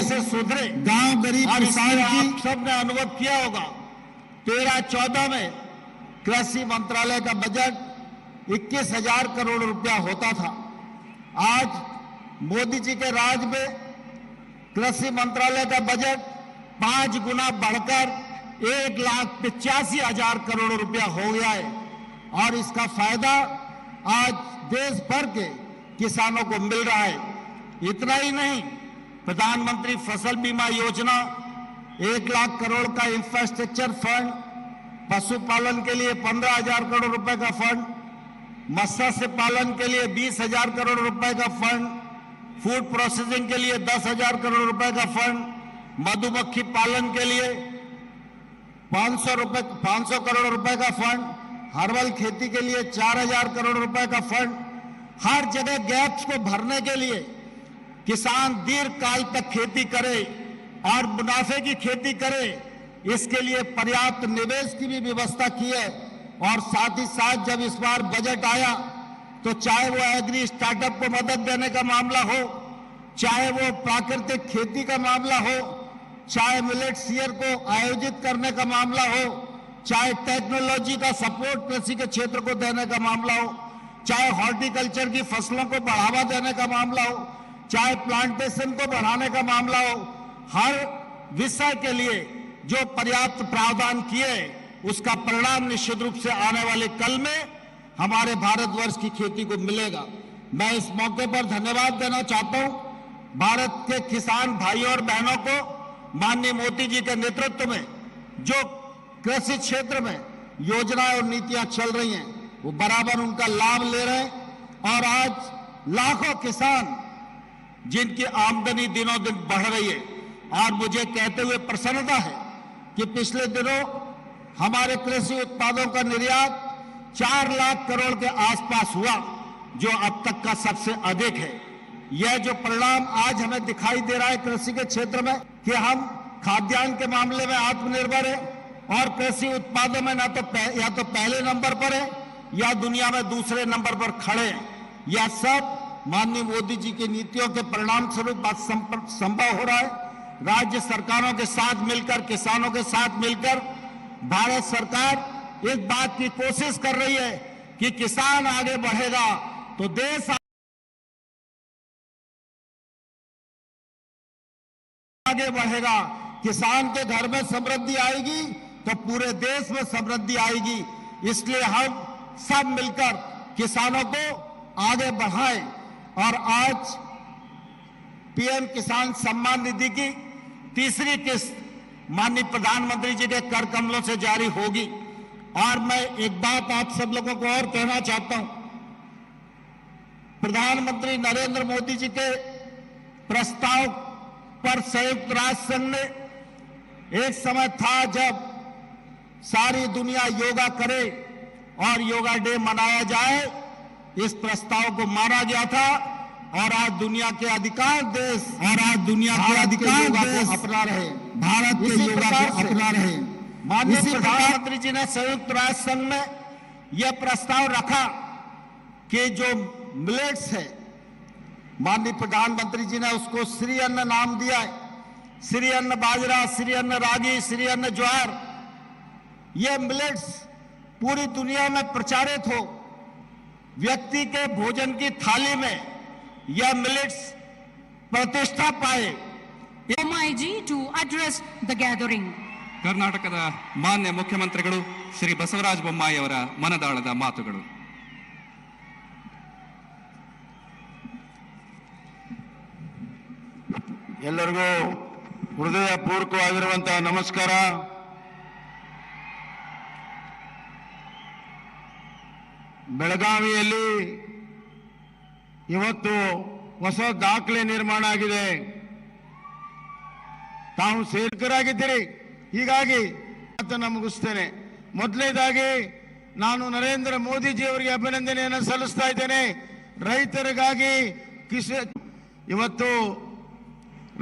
कैसे सुधरे, गांव गरीब किसान की आप सबने अनुभव किया होगा। 13-14 में कृषि मंत्रालय का बजट 21,000 करोड़ रुपया होता था। आज मोदी जी के राज में कृषि मंत्रालय का बजट 5 गुना बढ़कर 1,85,000 करोड़ रुपया हो गया है और इसका फायदा आज देश भर के किसानों को मिल रहा है। इतना ही नहीं, प्रधानमंत्री फसल बीमा योजना, 1 लाख करोड़ का इंफ्रास्ट्रक्चर फंड, पशुपालन के लिए 15,000 करोड़ रुपए का फंड, मत्स्य पालन के लिए 20,000 करोड़ रुपए का फंड, फूड प्रोसेसिंग के लिए 10,000 करोड़ रुपए का फंड, मधुमक्खी पालन के लिए 500 करोड़ रुपए का फंड, हर्बल खेती के लिए 4,000 करोड़ रुपए का फंड। हर जगह गैप्स को भरने के लिए किसान दीर्घ काल तक खेती करे और मुनाफे की खेती करे, इसके लिए पर्याप्त निवेश की भी व्यवस्था की है। और साथ ही साथ जब इस बार बजट आया तो चाहे वो एग्री स्टार्टअप को मदद देने का मामला हो, चाहे वो प्राकृतिक खेती का मामला हो, चाहे मिलेट्स ईयर को आयोजित करने का मामला हो, चाहे टेक्नोलॉजी का सपोर्ट कृषि के क्षेत्र को देने का मामला हो, चाहे हॉर्टिकल्चर की फसलों को बढ़ावा देने का मामला हो, चाहे प्लांटेशन को बढ़ाने का मामला हो, हर विषय के लिए जो पर्याप्त प्रावधान किए उसका परिणाम निश्चित रूप से आने वाले कल में हमारे भारतवर्ष की खेती को मिलेगा। मैं इस मौके पर धन्यवाद देना चाहता हूं भारत के किसान भाइयों और बहनों को। माननीय मोदी जी के नेतृत्व में जो कृषि क्षेत्र में योजनाएं और नीतियां चल रही हैं वो बराबर उनका लाभ ले रहे हैं और आज लाखों किसान जिनकी आमदनी दिनों दिन बढ़ रही है। और मुझे कहते हुए प्रसन्नता है कि पिछले दिनों हमारे कृषि उत्पादों का निर्यात 4 लाख करोड़ के आसपास हुआ, जो अब तक का सबसे अधिक है। यह जो परिणाम आज हमें दिखाई दे रहा है कृषि के क्षेत्र में कि हम खाद्यान्न के मामले में आत्मनिर्भर है और कृषि उत्पादों में या तो पहले नंबर पर है या दुनिया में दूसरे नंबर पर खड़े हैं। यह सब माननीय मोदी जी की नीतियों के परिणाम स्वरूप संभव हो रहा है। राज्य सरकारों के साथ मिलकर, किसानों के साथ मिलकर भारत सरकार इस बात की कोशिश कर रही है कि किसान आगे बढ़ेगा तो देश आगे बढ़ेगा। किसान के घर में समृद्धि आएगी तो पूरे देश में समृद्धि आएगी। इसलिए हम सब मिलकर किसानों को आगे बढ़ाएं और आज पीएम किसान सम्मान निधि की तीसरी किस्त माननीय प्रधानमंत्री जी के कर कमलों से जारी होगी। और मैं एक बात आप सब लोगों को और कहना चाहता हूं, प्रधानमंत्री नरेंद्र मोदी जी के प्रस्ताव पर संयुक्त राष्ट्र संघ ने एक समय था जब सारी दुनिया योगा करे और योगा डे मनाया जाए, इस प्रस्ताव को माना गया था और आज दुनिया के अधिकांश देश अपना रहे, भारत के योगा को अपना रहे। माननीय प्रधानमंत्री जी ने संयुक्त राष्ट्र संघ में यह प्रस्ताव रखा कि जो मिलेट्स है, माननीय प्रधानमंत्री जी ने उसको श्री अन्न नाम दिया है। श्री अन्न बाजरा, श्री अन्न रागी, श्री अन्न ज्वार, ये मिलेट्स पूरी दुनिया में प्रचारित हो, व्यक्ति के भोजन की थाली में यह मिलेट्स प्रतिष्ठा पाए। Bommai to address the gathering. ಕರ್ನಾಟಕದ ಮಾನ್ಯ ಮುಖ್ಯಮಂತ್ರಿಗಳು ಶ್ರೀ ಬಸವರಾಜ ಬೊಮ್ಮಾಯಿ ಅವರ ಮನದಾಳದ ಮಾತುಗಳು. ಎಲ್ಲರಿಗೂ ಹೃದಯಪೂರ್ವಕವಾಗಿರುವಂತಹ ನಮಸ್ಕಾರ. ಬೆಳಗಾವಿಯಲ್ಲಿ ಇವತ್ತು ಹೊಸ ದಾಖಲೆ ನಿರ್ಮಾಣ ಆಗಿದೆ. ತಾವು ಸೇವಕರಾಗಿದ್ದೀರಿ, ಹೀಗಾಗಿ ಮಾತನ್ನು ಮುಗಿಸ್ತೇನೆ. ಮೊದಲನೇದಾಗಿ ನಾನು ನರೇಂದ್ರ ಮೋದಿಜಿ ಅವರಿಗೆ ಅಭಿನಂದನೆಯನ್ನು ಸಲ್ಲಿಸ್ತಾ ಇದ್ದೇನೆ. ರೈತರಿಗಾಗಿ ಇವತ್ತು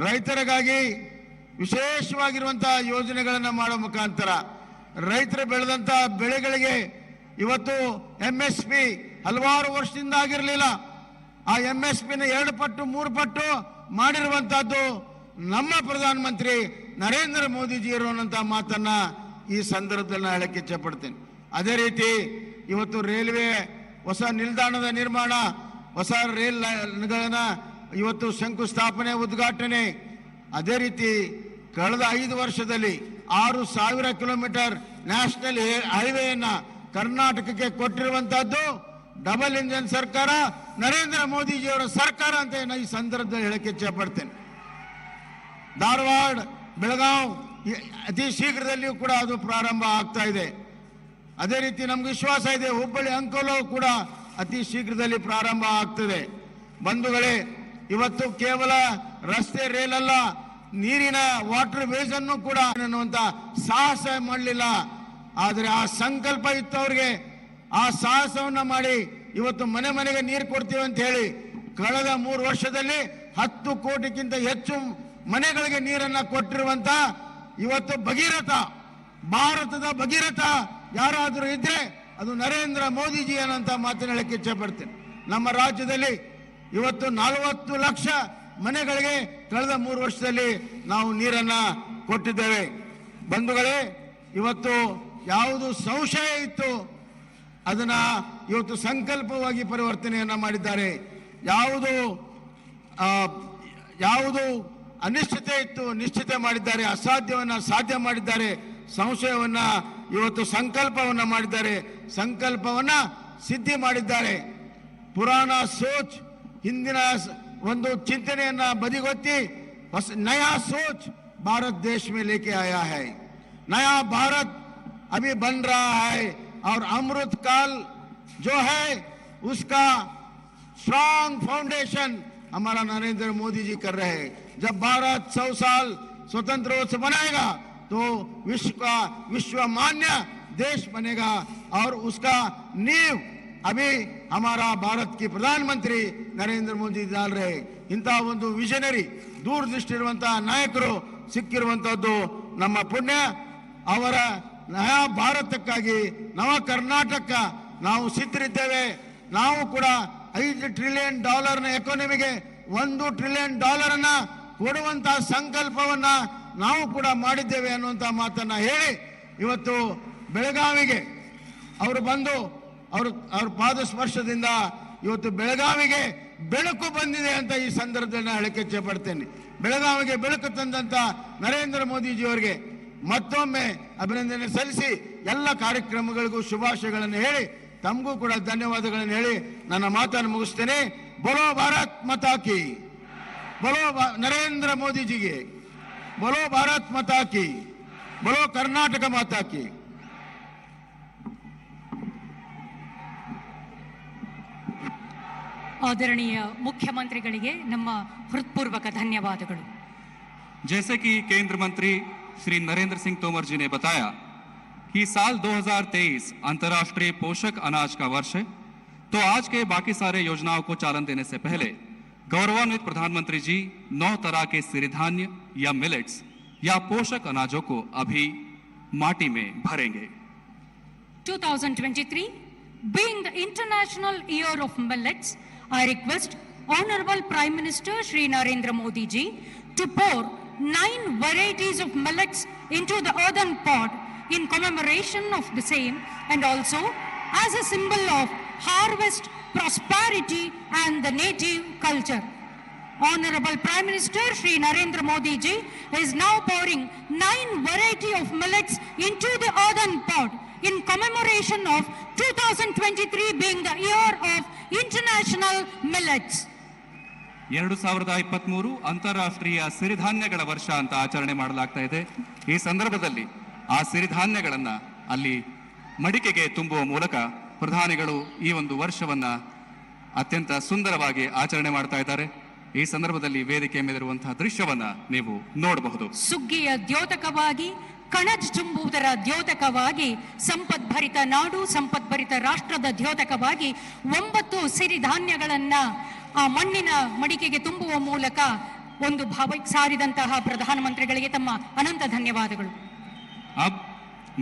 ರೈತರಿಗಾಗಿ ವಿಶೇಷವಾಗಿರುವಂತಹ ಯೋಜನೆಗಳನ್ನು ಮಾಡೋ ಮುಖಾಂತರ ರೈತರು ಬೆಳೆದಂತಹ ಬೆಳೆಗಳಿಗೆ ಇವತ್ತು MSP ಹಲವಾರು ವರ್ಷದಿಂದ ಆಗಿರಲಿಲ್ಲ. ಆ MSP ನ 2 ಪಟ್ಟು 3 ಪಟ್ಟು ಮಾಡಿರುವಂತಹದ್ದು ನಮ್ಮ ಪ್ರಧಾನಮಂತ್ರಿ ನರೇಂದ್ರ ಮೋದಿಜಿಯವರು ಅನ್ನೋಂಥ ಮಾತನ್ನ ಈ ಸಂದರ್ಭದಲ್ಲಿ ಹೇಳಕ್ಕೆ ಇಚ್ಛಪಡ್ತೇನೆ. ಅದೇ ರೀತಿ ಇವತ್ತು ರೈಲ್ವೆ ಹೊಸ ನಿಲ್ದಾಣದ ನಿರ್ಮಾಣ, ಹೊಸ ರೈಲ್ಗಳನ್ನ ಇವತ್ತು ಶಂಕುಸ್ಥಾಪನೆ, ಉದ್ಘಾಟನೆ. ಅದೇ ರೀತಿ ಕಳೆದ 5 ವರ್ಷದಲ್ಲಿ 6,000 ಕಿಲೋಮೀಟರ್ ನ್ಯಾಷನಲ್ ಹೈವೇಯನ್ನ ಕರ್ನಾಟಕಕ್ಕೆ ಕೊಟ್ಟಿರುವಂತಹದ್ದು ಡಬಲ್ ಇಂಜಿನ್ ಸರ್ಕಾರ, ನರೇಂದ್ರ ಮೋದಿಜಿಯವರ ಸರ್ಕಾರ ಅಂತ ಈ ಸಂದರ್ಭದಲ್ಲಿ ಹೇಳಕ್ಕೆ ಇಚ್ಛಪಡ್ತೇನೆ. ಧಾರವಾಡ, ಬೆಳಗಾವ್ ಅತಿ ಶೀಘ್ರದಲ್ಲಿಯೂ ಕೂಡ ಅದು ಪ್ರಾರಂಭ ಆಗ್ತಾ ಇದೆ. ಅದೇ ರೀತಿ ನಮ್ಗೆ ವಿಶ್ವಾಸ ಇದೆ ಹುಬ್ಬಳ್ಳಿ ಅಂಕೋಲ ಕೂಡ ಅತಿ ಶೀಘ್ರದಲ್ಲಿ ಪ್ರಾರಂಭ ಆಗ್ತದೆ. ಬಂಧುಗಳೇ, ಇವತ್ತು ಕೇವಲ ರಸ್ತೆ ರೈಲ್ ಅಲ್ಲ, ನೀರಿನ ವಾಟರ್ ವೇಸ್ ಅನ್ನು ಕೂಡ ಅನ್ನುವಂತ ಸಾಹಸ ಮಾಡಲಿಲ್ಲ. ಆದರೆ ಆ ಸಂಕಲ್ಪ ಇತ್ತು ಅವ್ರಿಗೆ. ಆ ಸಾಹಸವನ್ನ ಮಾಡಿ ಇವತ್ತು ಮನೆ ಮನೆಗೆ ನೀರು ಕೊಡ್ತೀವಿ ಅಂತ ಹೇಳಿ ಕಳೆದ 3 ವರ್ಷದಲ್ಲಿ 10 ಕೋಟಿಗಿಂತ ಹೆಚ್ಚು ಮನೆಗಳಿಗೆ ನೀರನ್ನ ಕೊಟ್ಟಿರುವಂತ ಇವತ್ತು ಭಗೀರಥ, ಭಾರತದ ಭಗೀರಥ ಯಾರಾದರೂ ಇದ್ರೆ ಅದು ನರೇಂದ್ರ ಮೋದಿಜಿ ಅನ್ನೋಂಥ ಮಾತನ್ನ ಹೇಳಕ್ಕೆ ಇಚ್ಛೆ ಪಡ್ತೇನೆ. ನಮ್ಮ ರಾಜ್ಯದಲ್ಲಿ ಇವತ್ತು 40 ಲಕ್ಷ ಮನೆಗಳಿಗೆ ಕಳೆದ 3 ವರ್ಷದಲ್ಲಿ ನಾವು ನೀರನ್ನ ಕೊಟ್ಟಿದ್ದೇವೆ. ಬಂಧುಗಳೇ, ಇವತ್ತು ಯಾವುದು ಸಂಶಯ ಇತ್ತು ಅದನ್ನ ಇವತ್ತು ಸಂಕಲ್ಪವಾಗಿ ಪರಿವರ್ತನೆಯನ್ನ ಮಾಡಿದ್ದಾರೆ. ಯಾವುದು ಅನಿಶ್ಚಿತ ಇತ್ತು ನಿಶ್ಚಿತ ಮಾಡಿದ್ದಾರೆ, ಅಸಾಧ್ಯವನ್ನ ಸಾಧ್ಯ ಮಾಡಿದ್ದಾರೆ, ಸಂಶಯವನ್ನ ಇವತ್ತು ಸಂಕಲ್ಪವನ್ನ ಮಾಡಿದ್ದಾರೆ, ಸಂಕಲ್ಪವನ್ನ ಸಿದ್ಧಿ ಮಾಡಿದ್ದಾರೆ. ಪುರಾಣ ಸೋಚ್, ಹಿಂದಿನ ಒಂದು ಚಿಂತನೆಯನ್ನ ಬದಿಗೊತ್ತಿ ಹೊಸ ನಯಾ ಸೋಚ್ भारत देश में लेके आया है. नया भारत अभी बन रहा है और अमृत काल जो है उसका स्ट्रॉन्ग फाउंडेशन हमारा नरेंद्र मोदी जी कर रहे हैं. जब भारत 100 साल स्वतंत्र रूप से बनाएगा तो विश्व का विश्वमान्य देश बनेगा और उसका नींव अभी हमारा भारत के प्रधानमंत्री नरेंद्र मोदी डाल रहे. इंತಹ ಒಂದು ವಿಷನರಿ ದೂರದೃಷ್ಟಿ ಇರುವಂತಹ ನಾಯಕರು ಸಿಕ್ಕಿರುವಂತಹದ್ದು ನಮ್ಮ ಪುಣ್ಯ. ಅವರ ನಯಾ ಭಾರತಕ್ಕಾಗಿ ನವ ಕರ್ನಾಟಕ ನಾವು ಸಿದ್ಧರಿದ್ದೇವೆ. ನಾವು ಕೂಡ $5 ಟ್ರಿಲಿಯನ್ ಎಕಾನಮಿಗೆ $1 ಟ್ರಿಲಿಯನ್ ಅನ್ನ ಕೊಡುವಂತಹ ಸಂಕಲ್ಪವನ್ನ ನಾವು ಕೂಡ ಮಾಡಿದ್ದೇವೆ ಅನ್ನುವಂತ ಮಾತನ್ನ ಹೇಳಿ ಇವತ್ತು ಬೆಳಗಾವಿಗೆ ಅವರು ಬಂದು ಅವ್ರ ಪಾದ ಸ್ಪರ್ಶದಿಂದ ಇವತ್ತು ಬೆಳಗಾವಿಗೆ ಬೆಳಕು ಬಂದಿದೆ ಅಂತ ಈ ಸಂದರ್ಭದಲ್ಲಿ ಹೇಳಕ್ಕೆ ಇಚ್ಛೆ ಪಡ್ತೇನೆ. ಬೆಳಗಾವಿಗೆ ಬೆಳಕು ತಂದಂತ ನರೇಂದ್ರ ಮೋದಿಜಿ ಅವರಿಗೆ ಮತ್ತೊಮ್ಮೆ ಅಭಿನಂದನೆ ಸಲ್ಲಿಸಿ ಎಲ್ಲ ಕಾರ್ಯಕ್ರಮಗಳಿಗೂ ಶುಭಾಶಯಗಳನ್ನು ಹೇಳಿ ತಮಗೂ ಕೂಡ ಧನ್ಯವಾದಗಳನ್ನು ಹೇಳಿ ನನ್ನ ಮಾತನ್ನು ಮುಗಿಸ್ತೇನೆ. ಬೋಲೋ ಭಾರತ್ ಮಾತಾ ಕಿ, ಬೋಲೋ ನರೇಂದ್ರ ಮೋದಿಜಿಗೆ, ಬೋಲೋ ಭಾರತ್ ಮಾತಾ ಕಿ, ಬೋಲೋ ಕರ್ನಾಟಕ ಮಾತಾ ಕಿ. ಆದರಣೀಯ ಮುಖ್ಯಮಂತ್ರಿಗಳಿಗೆ ನಮ್ಮ ಹೃತ್ಪೂರ್ವಕ ಧನ್ಯವಾದಗಳು. जैसे कि केंद्र मंत्री श्री नरेंद्र सिंह तोमर जी ने बताया कि साल 2023 अंतर्राष्ट्रीय पोषक अनाज का वर्ष है, तो आज के बाकी सारे योजनाओं को चालन देने से पहले गौरवान्वित प्रधानमंत्री जी 9 तरह के सिरिधान्य या मिलेट्स या पोषक अनाजों को अभी माटी में भरेंगे. 2023 being the International Year of Millets, I request Honorable Prime Minister Shri Narendra Modi ji to pour 9 varieties of millets into the earthen pot in commemoration of the same and also as a symbol of harvest, prosperity and the native culture. Honorable Prime Minister Shri Narendra Modi ji is now pouring 9 variety of millets into the earthen pot in commemoration of 2023 being the year of International Millets. 2023 ಅಂತಾರಾಷ್ಟ್ರೀಯ ಸಿರಿಧಾನ್ಯಗಳ ವರ್ಷ ಅಂತ ಆಚರಣೆ ಮಾಡಲಾಗ್ತಾ ಇದೆ. ಈ ಸಂದರ್ಭದಲ್ಲಿ ಆ ಸಿರಿಧಾನ್ಯಗಳನ್ನ ಅಲ್ಲಿ ಮಡಿಕೆಗೆ ತುಂಬುವ ಮೂಲಕ ಪ್ರಧಾನಿಗಳು ಈ ಒಂದು ವರ್ಷವನ್ನ ಅತ್ಯಂತ ಸುಂದರವಾಗಿ ಆಚರಣೆ ಮಾಡ್ತಾ ಇದ್ದಾರೆ. ಈ ಸಂದರ್ಭದಲ್ಲಿ ವೇದಿಕೆ ಮೇಲಿರುವಂತಹ ದೃಶ್ಯವನ್ನ ನೀವು ನೋಡಬಹುದು. ಸುಗ್ಗಿಯ ದ್ಯೋತಕವಾಗಿ ಕಣಜ್ ತುಂಬುವುದರ ದ್ಯೋತಕವಾಗಿ ಸಂಪದ್ಭರಿತ ನಾಡು ಸಂಪದ್ಭರಿತ ರಾಷ್ಟ್ರದ ದ್ಯೋತಕವಾಗಿ 9 ಸಿರಿಧಾನ್ಯಗಳನ್ನ ಆ ಮಣ್ಣಿನ ಮಡಿಕೆಗೆ ತುಂಬುವ ಮೂಲಕ ಒಂದು ಭಾವಕ್ಕೆ ಸಾರಿದಂತಹ ಪ್ರಧಾನಮಂತ್ರಿಗಳಿಗೆ ತಮ್ಮ ಅನಂತ ಧನ್ಯವಾದಗಳು. अब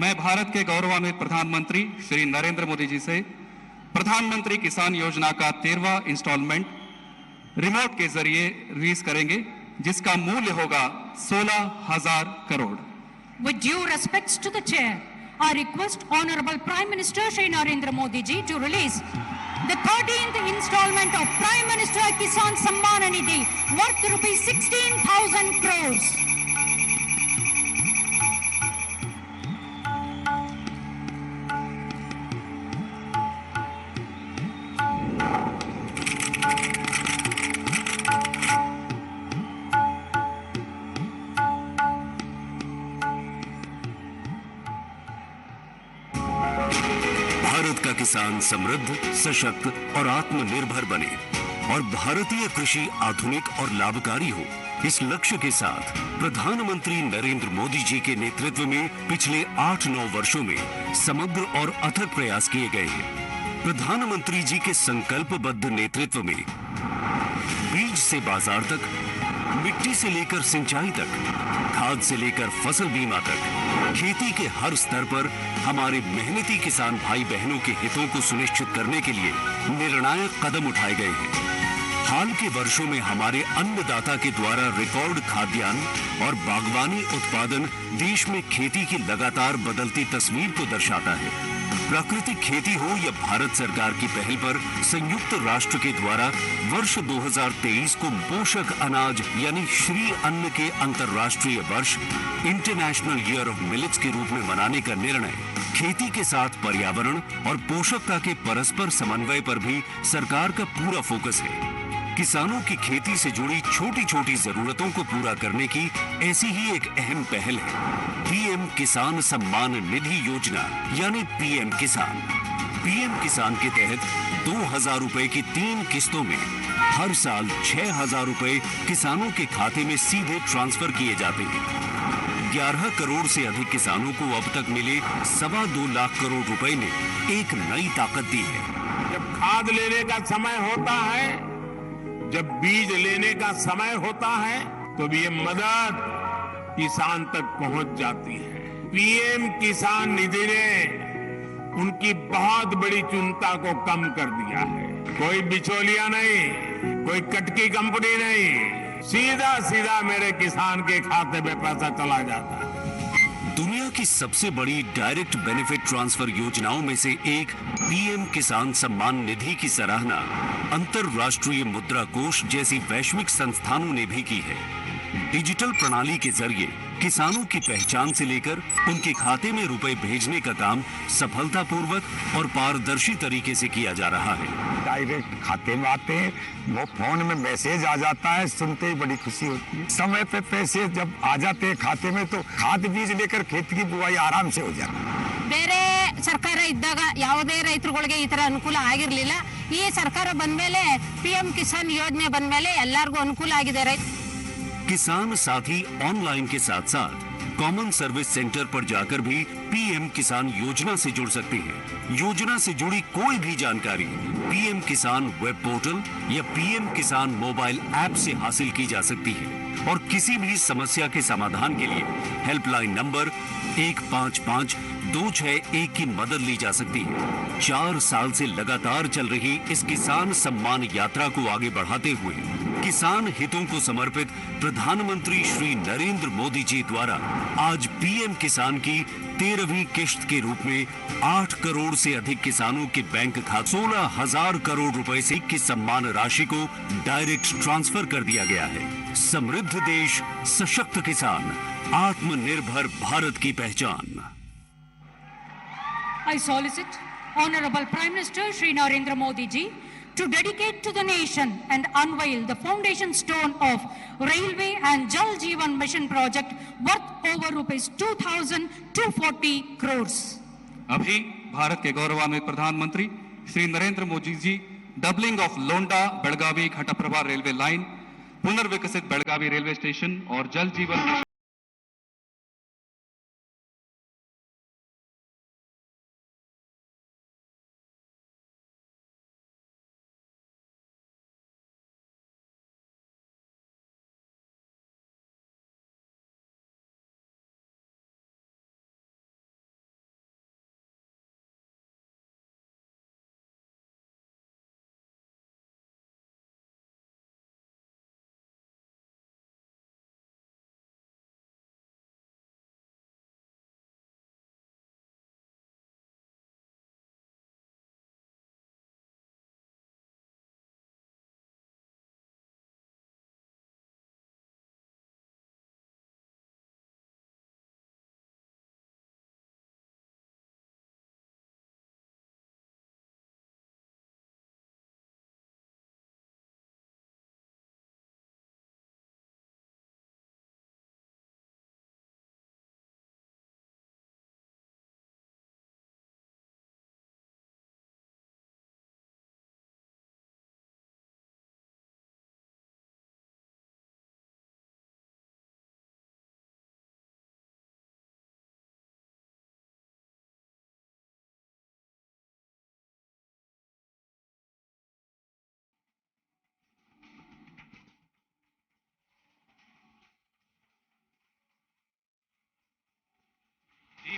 मैं भारत के गौरवान्वित प्रधानमंत्री श्री नरेंद्र मोदी जी से प्रधानमंत्री किसान योजना का 13वां इंस्टॉलमेंट रिमोट के जरिए रिलीज करेंगे. जिसका मूल्य होगा 16,000 crore. With due respects to the chair, I request Honorable Prime Minister Shri Narendra Modi ji to release the 13th installment of Prime Minister Kisan Samman Nidhi worth rupees 16,000 crores. Bharat का किसान समृद्ध, सशक्त और आत्मनिर्भर बने और भारतीय कृषि आधुनिक और लाभकारी हो, इस लक्ष्य के साथ प्रधानमंत्री नरेंद्र मोदी जी के नेतृत्व में पिछले 8-9 वर्षों में समग्र और अथक प्रयास किए गए हैं। प्रधानमंत्री जी के संकल्पबद्ध नेतृत्व में बीज से बाजार तक, मिट्टी से लेकर सिंचाई तक, खाद से लेकर फसल बीमा तक, खेती के हर स्तर पर हमारे मेहनती किसान भाई बहनों के हितों को सुनिश्चित करने के लिए निर्णायक कदम उठाए गए हैं। हाल के वर्षों में हमारे अन्नदाता के द्वारा रिकॉर्ड खाद्यान्न और बागवानी उत्पादन देश में खेती की लगातार बदलती तस्वीर को दर्शाता है। प्राकृतिक खेती हो या भारत सरकार की पहल पर संयुक्त राष्ट्र के द्वारा वर्ष 2023 को पोषक अनाज यानी श्री अन्न के अंतर्राष्ट्रीय वर्ष इंटरनेशनल ईयर ऑफ मिलेट्स के रूप में मनाने का निर्णय खेती के साथ पर्यावरण और पोषकता के परस्पर समन्वय पर भी सरकार का पूरा फोकस है। किसानों की खेती से जुड़ी छोटी छोटी जरूरतों को पूरा करने की ऐसी ही एक अहम पहल है पीएम किसान सम्मान निधि योजना यानी पीएम किसान। पीएम किसान के तहत 2,000 रुपए की 3 किस्तों में हर साल 6,000 रुपए किसानों के खाते में सीधे ट्रांसफर किए जाते हैं। 11 करोड़ से अधिक किसानों को अब तक मिले 2.25 लाख करोड़ रुपए ने एक नई ताकत दी है। जब खाद लेने का समय होता है, जब बीज लेने का समय होता है, तो ये मदद किसान तक पहुंच जाती है। पीएम किसान निधि ने उनकी बहुत बड़ी चिंता को कम कर दिया है। कोई बिचौलिया नहीं, कोई कटकी कंपनी नहीं, सीधा सीधा मेरे किसान के खाते में पैसा चला जाता है। दुनिया की सबसे बड़ी डायरेक्ट बेनिफिट ट्रांसफर योजनाओं में से एक पीएम किसान सम्मान निधि की सराहना अंतर्राष्ट्रीय मुद्रा कोष जैसी वैश्विक संस्थानों ने भी की है। डिजिटल प्रणाली के जरिए किसानों की पहचान से लेकर उनके खाते में रुपए भेजने का काम सफलतापूर्वक और पारदर्शी तरीके से किया जा रहा है। डायरेक्ट खाते में आते हैं, वो फोन में मैसेज आ जाता है, सुनते ही बड़ी खुशी होती है। समय पे पैसे जब आ जाते हैं खाते में तो खाद बीज लेकर खेत की बुआई आराम से हो जाती है। ಬೇರೆ ಸರ್ಕಾರ ಇದ್ದಾಗ ಯಾವುದೇ ರೈತರುಗಳಿಗೆ ಈ ತರ ಅನುಕೂಲ ಆಗಿರಲಿಲ್ಲ। ಈ ಸರ್ಕಾರ ಬಂದ್ಮೇಲೆ ಪಿಎಂ ಕಿಸಾನ್ ಯೋಜನೆ ಬಂದ್ಮೇಲೆ ಎಲ್ಲರಿಗೂ ಅನುಕೂಲ ಆಗಿದೆ। किसान साथी ऑनलाइन के साथ साथ कॉमन सर्विस सेंटर पर जाकर भी पीएम किसान योजना से जुड़ सकते हैं। योजना से जुड़ी कोई भी जानकारी पीएम किसान वेब पोर्टल या पीएम किसान मोबाइल ऐप से हासिल की जा सकती है और किसी भी समस्या के समाधान के लिए हेल्पलाइन नंबर 155-261 की मदद ली जा सकती है। 4 साल से लगातार चल रही इस किसान सम्मान यात्रा को आगे बढ़ाते हुए किसान हितों को समर्पित प्रधानमंत्री श्री नरेंद्र मोदी जी द्वारा आज पीएम किसान की 13वीं किश्त के रूप में 8 करोड़ से अधिक किसानों के बैंक खाते 16,000 करोड़ रुपए से की सम्मान राशि को डायरेक्ट ट्रांसफर कर दिया गया है। समृद्ध देश, सशक्त किसान, आत्मनिर्भर भारत की पहचान। I solicit Honorable Prime Minister Shri Narendra Modi ji to dedicate to the nation and unveil the foundation stone of Railway and Jal Jeevan Mission project worth over rupees 2,240 crores. अभी भारत के गौरवान्वित प्रधानमंत्री Shri Narendra Modi ji doubling of Londa Belagavi Ghataprabha railway line, पुनर्विकसित Belagavi railway station और जल जीवन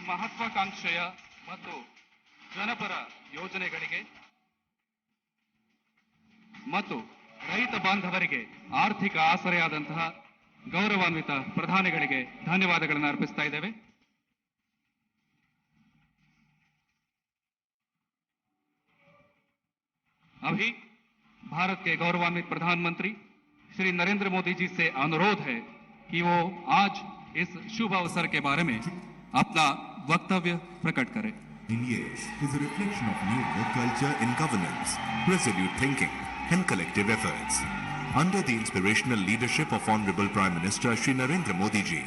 ಮಹತ್ವಾಕಾಂಕ್ಷೆಯ ಮತ್ತು ಜನಪರ ಯೋಜನೆಗಳಿಗೆ ಮತ್ತು ರೈತ ಬಾಂಧವರಿಗೆ ಆರ್ಥಿಕ ಆಸರೆಯಾದಂತಹ ಗೌರವಾನ್ವಿತ ಪ್ರಧಾನಿಗಳಿಗೆ ಧನ್ಯವಾದಗಳನ್ನು ಅರ್ಪಿಸ್ತಾ ಇದ್ದೇವೆ. अभी भारत के गौरवान्वित प्रधानमंत्री श्री नरेंद्र मोदी जी से अनुरोध है कि वो आज इस शुभ अवसर के बारे में अपना वक्तव्य प्रकट करें. In years is a reflection of new work culture in governance, resolute thinking and collective efforts. Under the inspirational leadership of Honorable Prime Minister Shri Narendra Modi ji,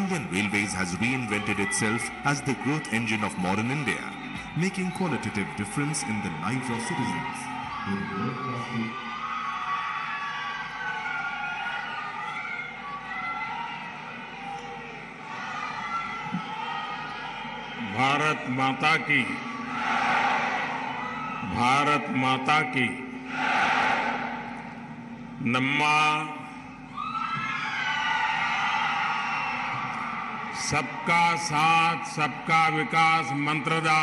Indian Railways has reinvented itself as the growth engine of modern India, making qualitative difference in the lives of citizens. Bharat माता की नम्मा सबका साथ सबका विकास मंत्रदा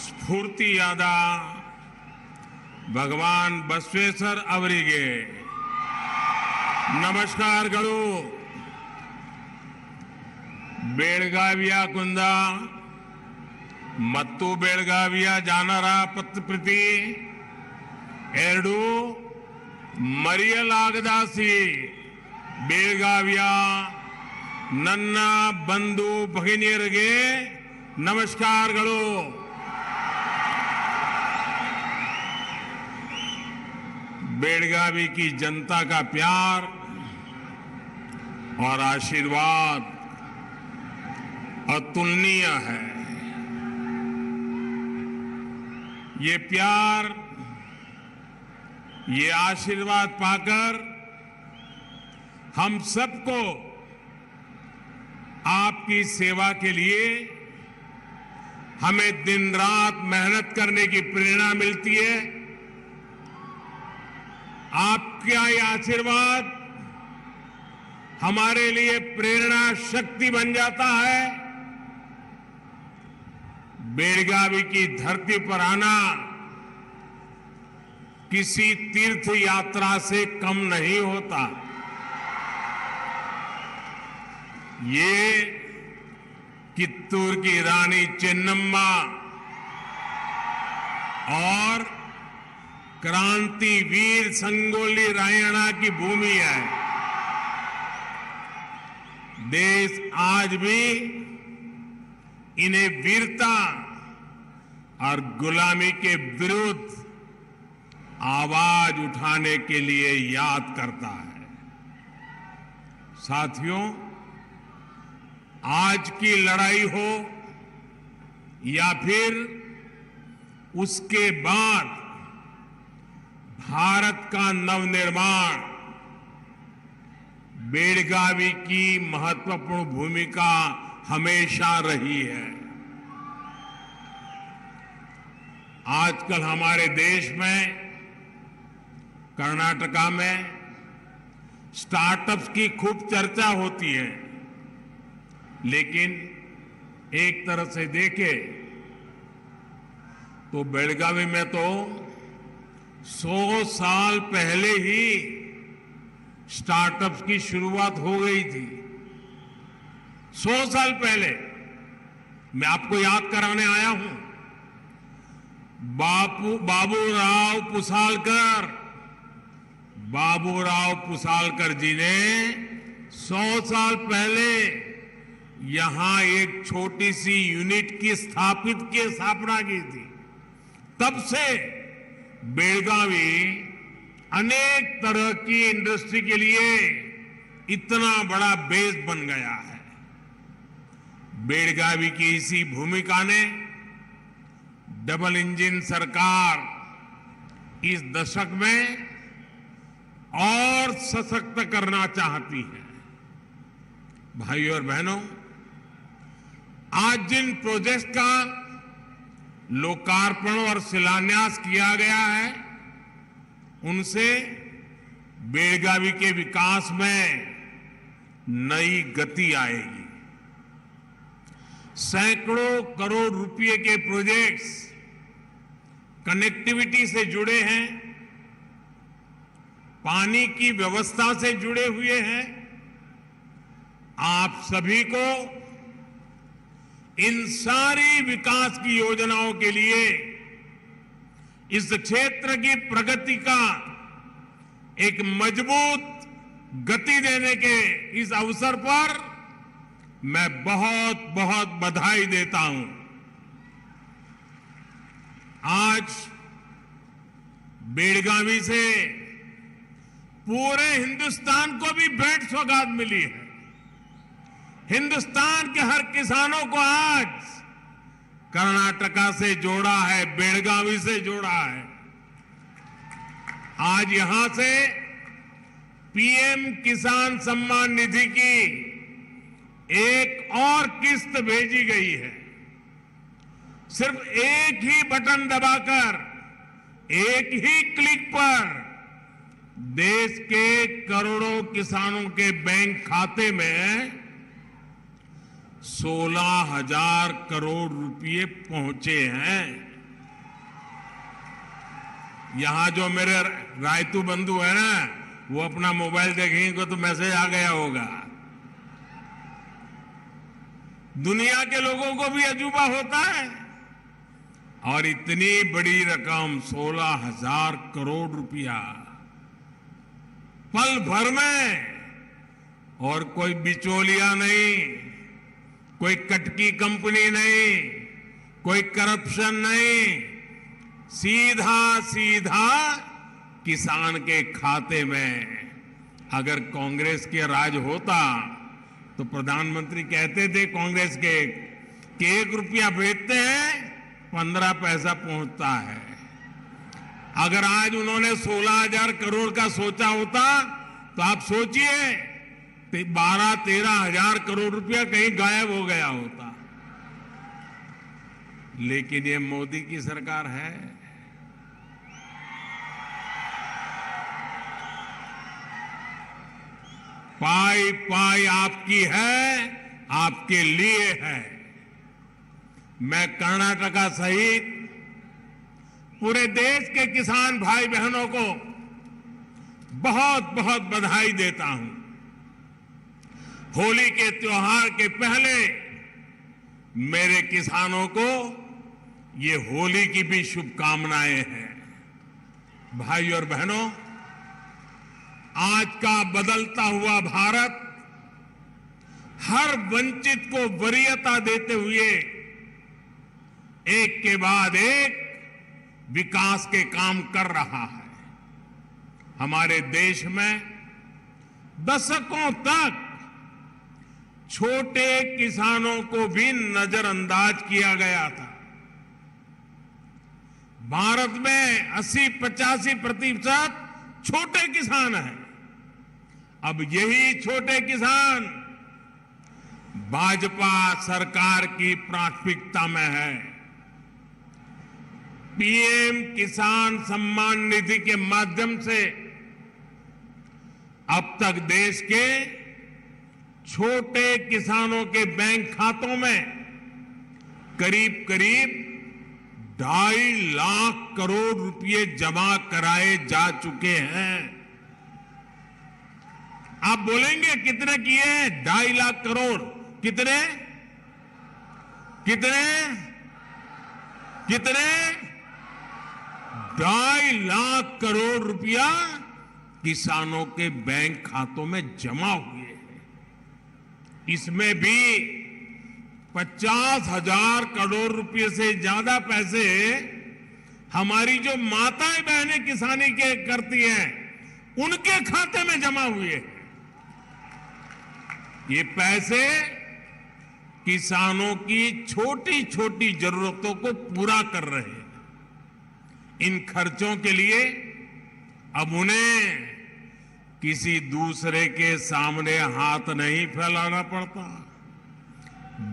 ಸ್ಫೂರ್ತಿಯಾದ ಭಗವಾನ್ ಬಸವೇಶ್ವರ ಅವರಿಗೆ ನಮಸ್ಕಾರಗಳು. ಬೆಳಗಾವಿಯ ಕುಂದ ಮತ್ತು ಬೆಳಗಾವಿಯ ಜನರ ಪ್ರತಿ ಎರಡು ಮರೆಯಲಾಗದ ಬೆಳಗಾವಿಯ ನನ್ನ ಬಂಧು ಭಗಿನಿಯರಿಗೆ ನಮಸ್ಕಾರಗಳು. बेलगावी की जनता का प्यार और आशीर्वाद अतुलनीय है. ये प्यार, ये आशीर्वाद पाकर हम सबको आपकी सेवा के लिए हमें दिन रात मेहनत करने की प्रेरणा मिलती है. आपका ये आशीर्वाद हमारे लिए प्रेरणा शक्ति बन जाता है. बेलगावी की धरती पर आना किसी तीर्थ यात्रा से कम नहीं होता. ये कित्तूर की रानी चेन्नम्मा और क्रांति वीर संगोली रायण्णा की भूमि है. देश आज भी इन्हें वीरता और गुलामी के विरुद्ध आवाज उठाने के लिए याद करता है. साथियों, आज की लड़ाई हो या फिर उसके बाद भारत का नवनिर्माण, बेलगावी की महत्वपूर्ण भूमिका हमेशा रही है. आजकल हमारे देश में, कर्नाटका में स्टार्टअप्स की खूब चर्चा होती है, लेकिन एक तरह से देखें तो बेलगावी में तो 100 साल पहले ही स्टार्टअप्स की शुरुआत हो गई थी. 100 साल पहले मैं आपको याद कराने आया हूं. बाबूराव पुसालकर जी ने 100 साल पहले यहां एक छोटी सी यूनिट की स्थापना की थी. तब से बेलगावी अनेक तरह की इंडस्ट्री के लिए इतना बड़ा बेस बन गया है. बेलगावी की इसी भूमिका ने डबल इंजन सरकार इस दशक में और सशक्त करना चाहती है. भाइयों और बहनों, आज जिन प्रोजेक्ट का लोकार्पण और शिलान्यास किया गया है, उनसे बेलगावी के विकास में नई गति आएगी. सैकड़ों करोड़ रुपए के प्रोजेक्ट्स कनेक्टिविटी से जुड़े हैं, पानी की व्यवस्था से जुड़े हुए हैं। आप सभी को इन सारी विकास की योजनाओं के लिए इस क्षेत्र की प्रगति का एक मजबूत गति देने के इस अवसर पर मैं बहुत बहुत बधाई देता हूं। आज बेलगावी से पूरे हिंदुस्तान को भी भेंट सौगात मिली है। हिंदुस्तान के हर किसानों को आज कर्नाटका से जोड़ा है, बेलगावी से जोड़ा है। आज यहां से पीएम किसान सम्मान निधि की एक और किस्त भेजी गई है। सिर्फ एक ही बटन दबाकर, एक ही क्लिक पर देश के करोड़ों किसानों के बैंक खाते में 16,000 करोड़ रुपए पहुंचे हैं। यहां जो मेरे रायतू बंधु है ना, वो अपना मोबाइल देखेंगे तो मैसेज आ गया होगा। दुनिया के लोगों को भी अजूबा होता है, और इतनी बड़ी रकम 16,000 करोड़ रुपया पल भर में, और कोई बिचौलिया नहीं, कोई कटकी कंपनी नहीं, कोई करप्शन नहीं, सीधा सीधा किसान के खाते में। अगर कांग्रेस के राज होता तो प्रधानमंत्री कहते थे कांग्रेस के कि 1 रुपया भेजते हैं 15 पैसा पहुंचता है। अगर आज उन्होंने 16,000 करोड़ का सोचा होता तो आप सोचिए 12-13 हजार करोड़ रुपया कहीं गायब हो गया होता। लेकिन ये मोदी की सरकार है। पाई पाई आपकी है, आपके लिए है। मैं कर्नाटका सहित पूरे देश के किसान भाई बहनों को बहुत बहुत बधाई देता हूं। होली के त्योहार के पहले मेरे किसानों को ये होली की भी शुभकामनाएं हैं। भाई और बहनों, आज का बदलता हुआ भारत हर वंचित को वरीयता देते हुए एक के बाद एक विकास के काम कर रहा है। हमारे देश में दशकों तक छोटे किसानों को भी नजरअंदाज किया गया था। भारत में 80-85% छोटे किसान हैं। अब यही छोटे किसान भाजपा सरकार की प्राथमिकता में है। पीएम किसान सम्मान निधि के माध्यम से अब तक देश के छोटे किसानों के बैंक खातों में करीब करीब 2.5 लाख करोड़ रुपए जमा कराए जा चुके हैं। आप बोलेंगे कितने किए? 2.5 लाख करोड़। कितने कितने कितने 2.5 लाख करोड़ रुपया किसानों के बैंक खातों में जमा हुए हैं। इसमें भी 50,000 करोड़ रुपए से ज्यादा पैसे हमारी जो माताएं बहनें किसानी के करती हैं उनके खाते में जमा हुए हैं। ये पैसे किसानों की छोटी छोटी जरूरतों को पूरा कर रहे हैं। इन खर्चों के लिए अब उन्हें किसी दूसरे के सामने हाथ नहीं फैलाना पड़ता,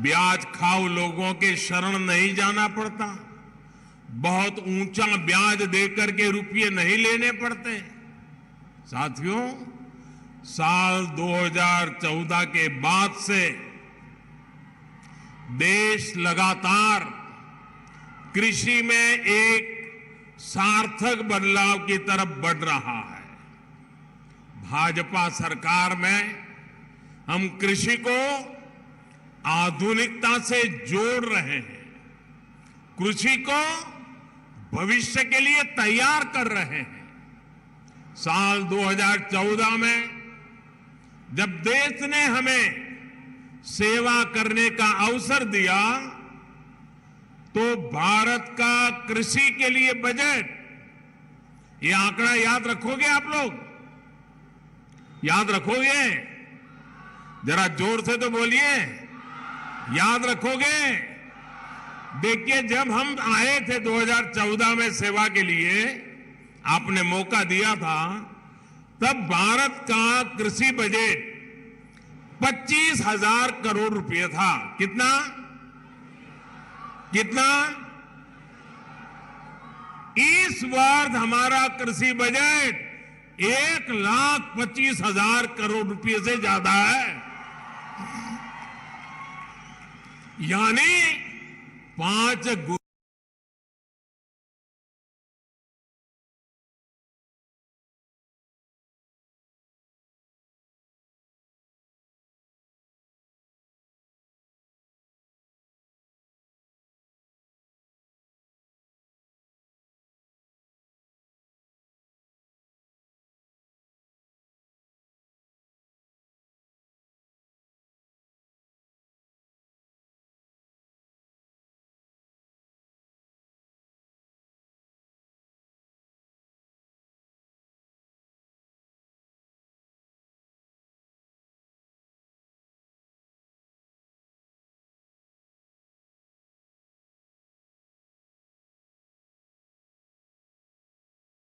ब्याज खाऊ लोगों के शरण नहीं जाना पड़ता, बहुत ऊंचा ब्याज देकर के रुपये नहीं लेने पड़ते। साथियों, साल 2014 के बाद से देश लगातार कृषि में एक सार्थक बदलाव की तरफ बढ़ रहा है। भाजपा सरकार में हम कृषि को आधुनिकता से जोड़ रहे हैं, कृषि को भविष्य के लिए तैयार कर रहे हैं। साल 2014 में जब देश ने हमें सेवा करने का अवसर दिया तो भारत का कृषि के लिए बजट, ये आंकड़ा याद रखोगे आप लोग? याद रखोगे? जरा जोर से तो बोलिए, याद रखोगे? देखिए, जब हम आए थे 2014 में सेवा के लिए, आपने मौका दिया था, तब भारत का कृषि बजट 25,000 करोड़ रुपए था। कितना? इस वर्ष हमारा कृषि बजट 1,25,000 करोड़ रुपए से ज्यादा है, यानी 5